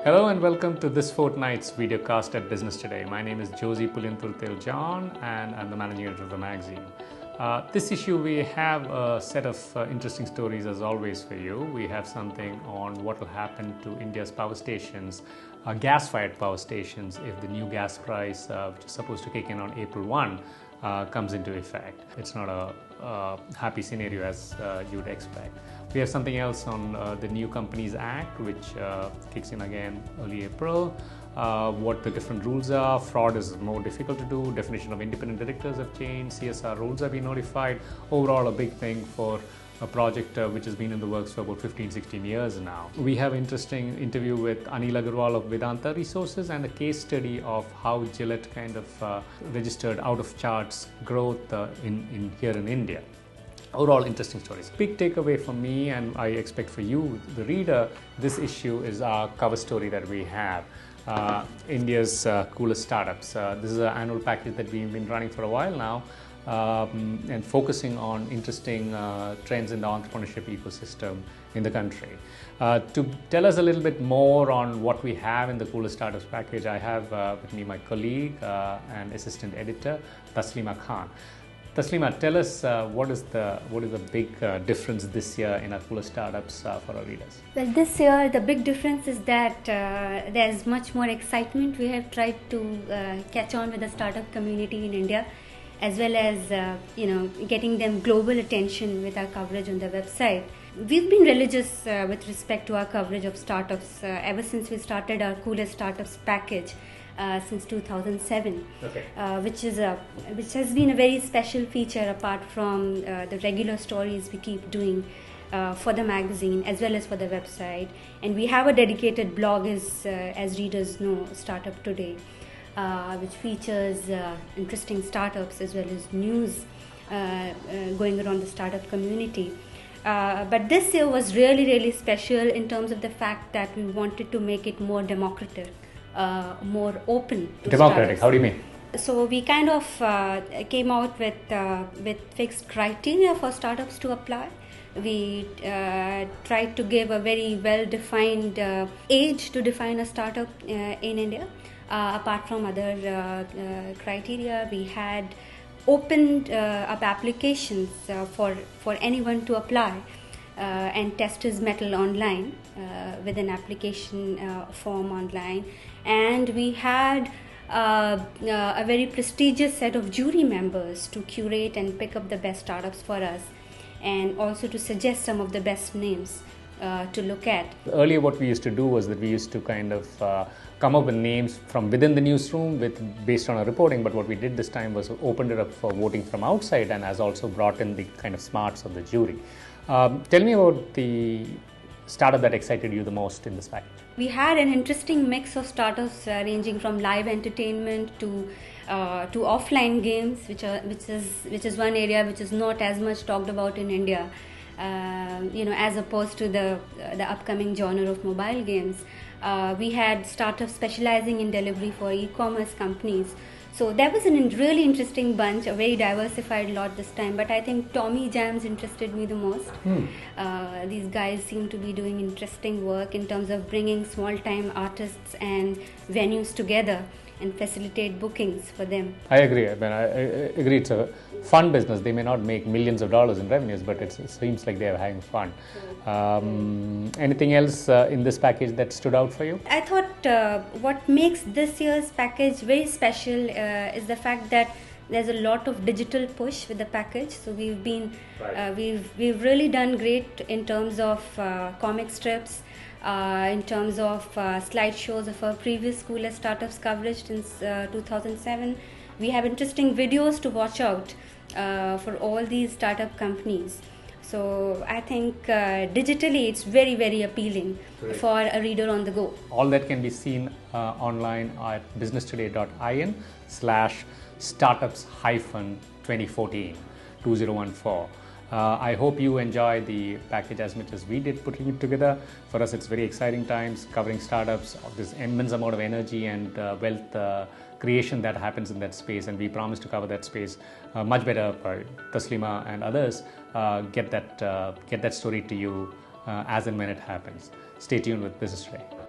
Hello and welcome to this fortnight's videocast at Business Today. My name is Josey Puliyenthuruthel John and I'm the managing editor of the magazine. This issue we have a set of interesting stories as always for you. We have something on what will happen to India's power stations, gas-fired power stations, if the new gas price, which is supposed to kick in on April 1, comes into effect. It's not a happy scenario as you would expect. We have something else on the new Companies Act, which kicks in again early April. What the different rules are. Fraud is more difficult to do. Definition of independent directors have changed. CSR rules have been notified. Overall, a big thing for a project which has been in the works for about 15-16 years now. We have an interesting interview with Anil Agarwal of Vedanta Resources and a case study of how Gillette kind of registered out of charts growth here in India. Overall interesting stories. Big takeaway for me, and I expect for you, the reader, this issue is our cover story that we have. India's coolest startups. This is an annual package that we've been running for a while now. And focusing on interesting trends in the entrepreneurship ecosystem in the country. To tell us a little bit more on what we have in the Coolest Startups package, I have with me my colleague and assistant editor, Taslima Khan. Taslima, tell us what is the big difference this year in our Coolest Startups for our readers? Well, this year the big difference is that there's much more excitement. We have tried to catch on with the startup community in India, as well as getting them global attention with our coverage on the website. We've been religious with respect to our coverage of startups ever since we started our Coolest Startups package since 2007, okay. Which has been a very special feature apart from the regular stories we keep doing for the magazine as well as for the website. And we have a dedicated blog, as readers know, Startup Today, which features interesting startups as well as news going around the startup community. But this year was really special in terms of the fact that we wanted to make it more democratic, more open to Democratic, startups. how do you mean? So we kind of came out with fixed criteria for startups to apply. We tried to give a very well-defined age to define a startup in India. Apart from other criteria, we had opened up applications for anyone to apply and test his mettle online with an application form online. And we had a very prestigious set of jury members to curate and pick up the best startups for us, and also to suggest some of the best names to look at. Earlier what we used to do was that we used to kind of come up with names from within the newsroom based on our reporting, but what we did this time was opened it up for voting from outside and has also brought in the kind of smarts of the jury. Tell me about the startup that excited you the most in this package. We had an interesting mix of startups ranging from live entertainment to offline games, which is one area which is not as much talked about in India, as opposed to the upcoming genre of mobile games. We had startups specializing in delivery for e-commerce companies. So that was a really interesting bunch, a very diversified lot this time. But I think Tommy Jams interested me the most. These guys seem to be doing interesting work in terms of bringing small-time artists and venues together and facilitate bookings for them. I agree. I agree. It's a fun business. They may not make millions of dollars in revenues, but it seems like they are having fun. Anything else in this package that stood out for you? I thought what makes this year's package very special is the fact that there's a lot of digital push with the package. So we've been we've really done great in terms of comic strips, in terms of slideshows of our previous Coolest Startups coverage since 2007. We have interesting videos to watch out for all these startup companies. So I think digitally it's very appealing for a reader on the go. All that can be seen online at businesstoday.in/startups-2014. I hope you enjoy the package as much as we did putting it together. For us, it's very exciting times covering startups. There's immense amount of energy and wealth creation that happens in that space, and we promise to cover that space much better. Taslima and others get that story to you as and when it happens. Stay tuned with Business Today.